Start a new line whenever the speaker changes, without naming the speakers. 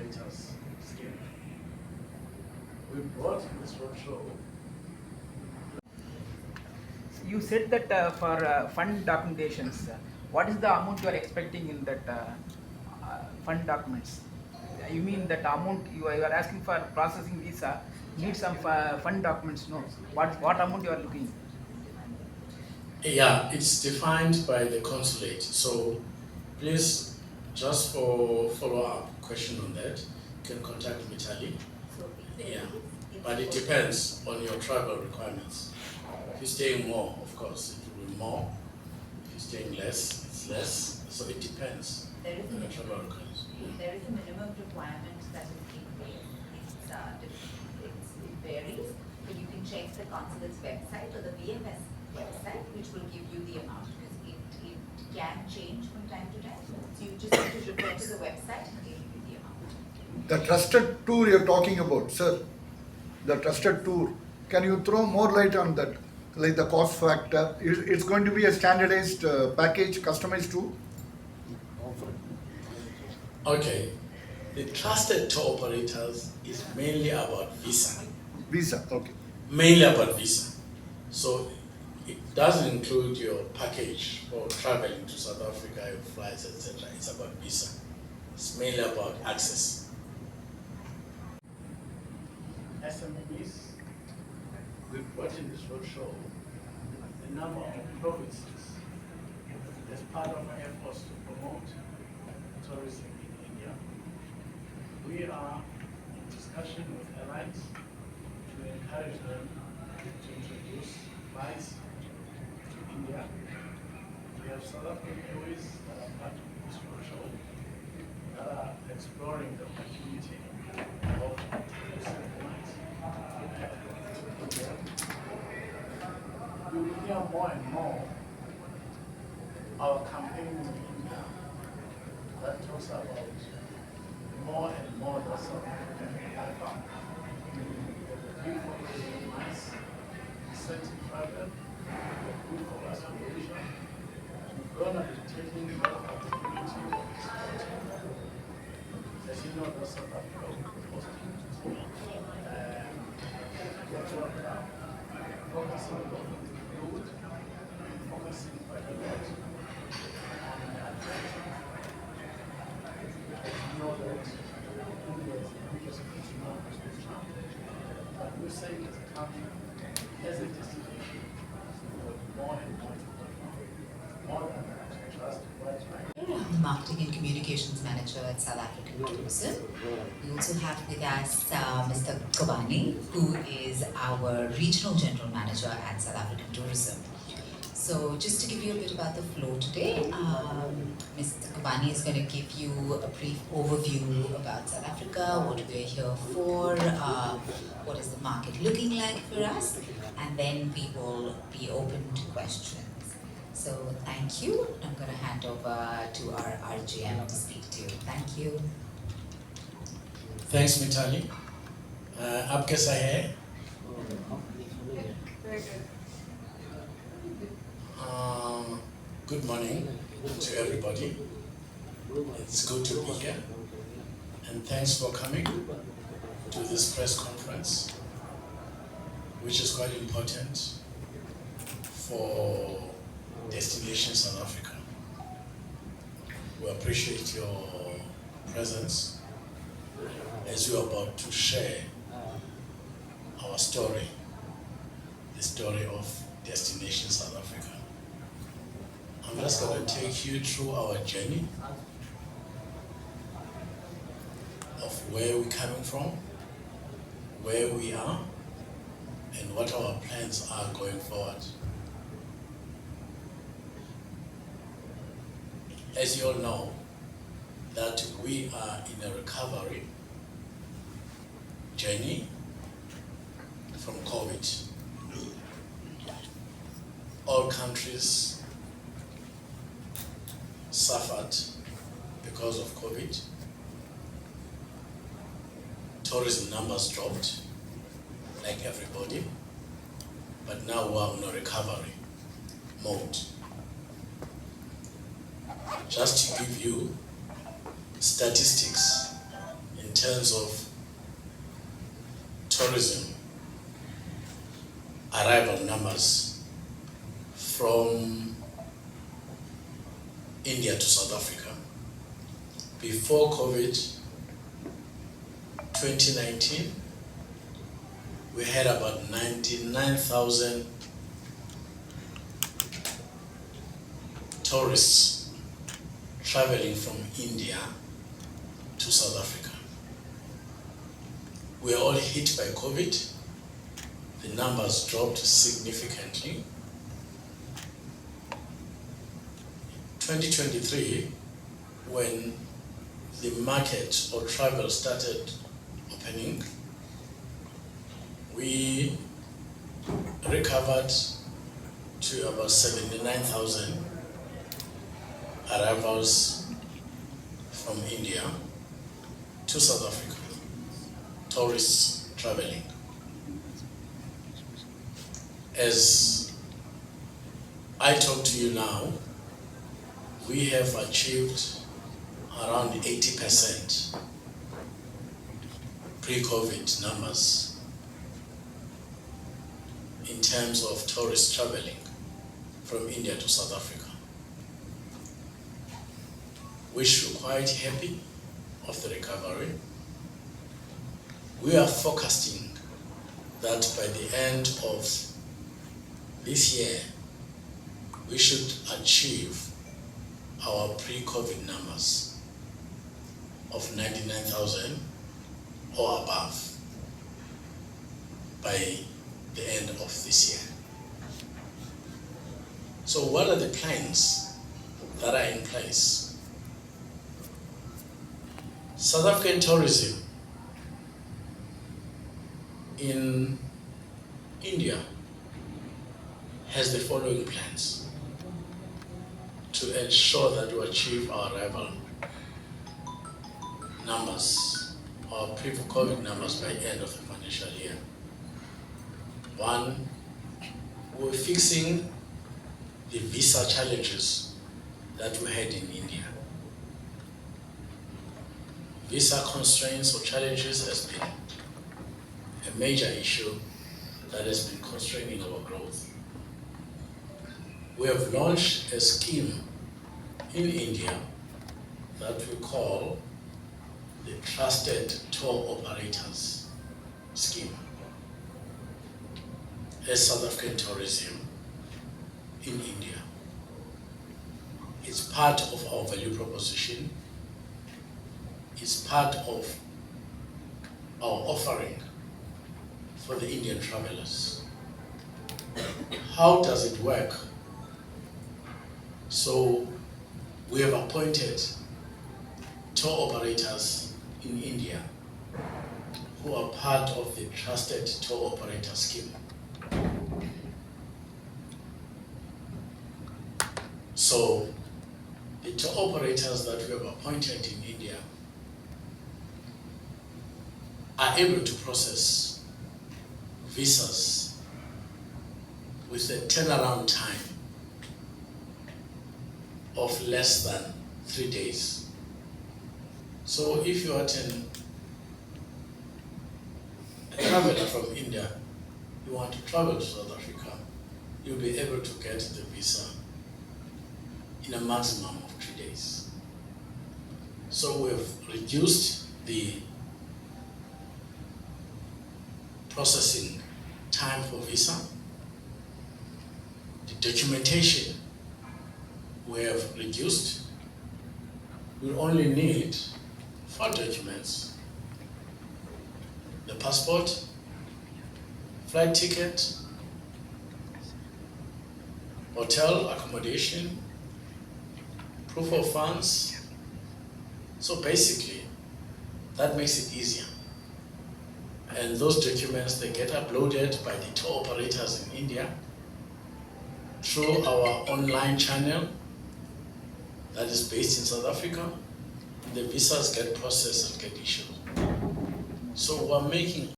exhibitors scheme. We brought in this roadshow.
You said that for fund documentations, what is the amount you are expecting in that fund documents? You mean that amount you are asking for processing visa need some fund documents? No. What amount you are looking?
Yeah, it's defined by the consulate. So please, just for follow-up question on that, you can contact Mitali. Yeah, but it depends on your travel requirements. If you're staying more, of course, it will be more. If you're staying less, it's less. So it depends
There is
on
a
your travel requirements.
there is a minimum requirement that is in place. It varies, but you can check the consulate's website or the VFS website, which will give you the amount, because it can change from time to time. So you just need to refer to the website and they'll give you the amount.
The trusted tour you're talking about, sir, the trusted tour, can you throw more light on that? Like the cost factor, it's going to be a standardized package, customized tour?
Okay, the trusted tour operators is mainly about visa.
Visa, okay.
Mainly about visa. So it doesn't include your package for traveling to South Africa, your flights, etc. It's about visa. It's mainly about access. SMEs, we brought in this roadshow a number of provinces as part of our efforts to promote tourism in India. We are in discussion with airlines to encourage them to introduce flights to India. We have South African Airways that are part of this roadshow that are exploring the opportunity of introducing flights to India. You will hear more and more our campaign in India that talks about more and more the South African outbound. People really nice, incentive travel, good for us population. We're gonna be taking more opportunity of exporting. As you know, the South Africa will be hosting focusing on food, focusing quite a lot on attraction. You know that India is the biggest consumer of this country, but we're saying as a country, as a destination, more and more than that, trust what
I'm the Marketing and Communications Manager at South African Tourism. We also have with us Mr. Gcobani, who is our Regional General Manager at South African Tourism. So just to give you a bit about the flow today, Mr. Gcobani is going to give you a brief overview about South Africa, what we're here for, what is the market looking like for us, and then we will be open to questions. So thank you. I'm going to hand over to our RGM to speak to you. Thank you.
Thanks, Mitali. आप कैसा है? Good morning to everybody. It's good to be here. And thanks for coming to this press conference, which is quite important for Destination South Africa. We appreciate your presence as we are about to share our story, the story of Destination South Africa. I'm just going to take you through our journey of where we're coming from, where we are, and what our plans are going forward. As you all know, that we are in a recovery journey from COVID. All countries suffered because of COVID. Tourism numbers dropped, like everybody, but now we're in a recovery mode. Just to give you statistics in terms of tourism arrival numbers from India to South Africa. Before COVID, 2019, we had about 99,000 tourists traveling from India to South Africa. We are all hit by COVID. The numbers dropped significantly. 2023, when the market or travel started opening, we recovered to about 79,000 arrivals from India to South Africa, tourists traveling. As I talk to you now, we have achieved around 80% pre-COVID numbers in terms of tourists traveling from India to South Africa, which we're quite happy of the recovery. We are forecasting that by the end of this year, we should achieve our pre-COVID numbers of 99,000 or above by the end of this year. So what are the plans that are in place? South African tourism in India has the following plans to ensure that we achieve our arrival numbers, our pre-COVID numbers by end of the financial year. One, we're fixing the visa challenges that we had in India. Visa constraints or challenges has been a major issue that has been constraining our growth. We have launched a scheme in India that we call the Trusted Tour Operators Scheme as South African tourism in India. It's part of our value proposition. It's part of our offering for the Indian travelers. How does it work? So we have appointed tour operators in India who are part of the Trusted Tour Operator Scheme. So the tour operators that we have appointed in India are able to process visas with a turnaround time of less than 3 days. So if you are a traveler from India, you want to travel to South Africa, you'll be able to get the visa in a maximum of 3 days. So we've reduced the processing time for visa. The documentation we have reduced. We only need 4 documents: the passport, flight ticket, hotel accommodation, proof of funds. So basically, that makes it easier. And those documents, they get uploaded by the tour operators in India through our online channel that is based in South Africa. The visas get processed and get issued. So we're making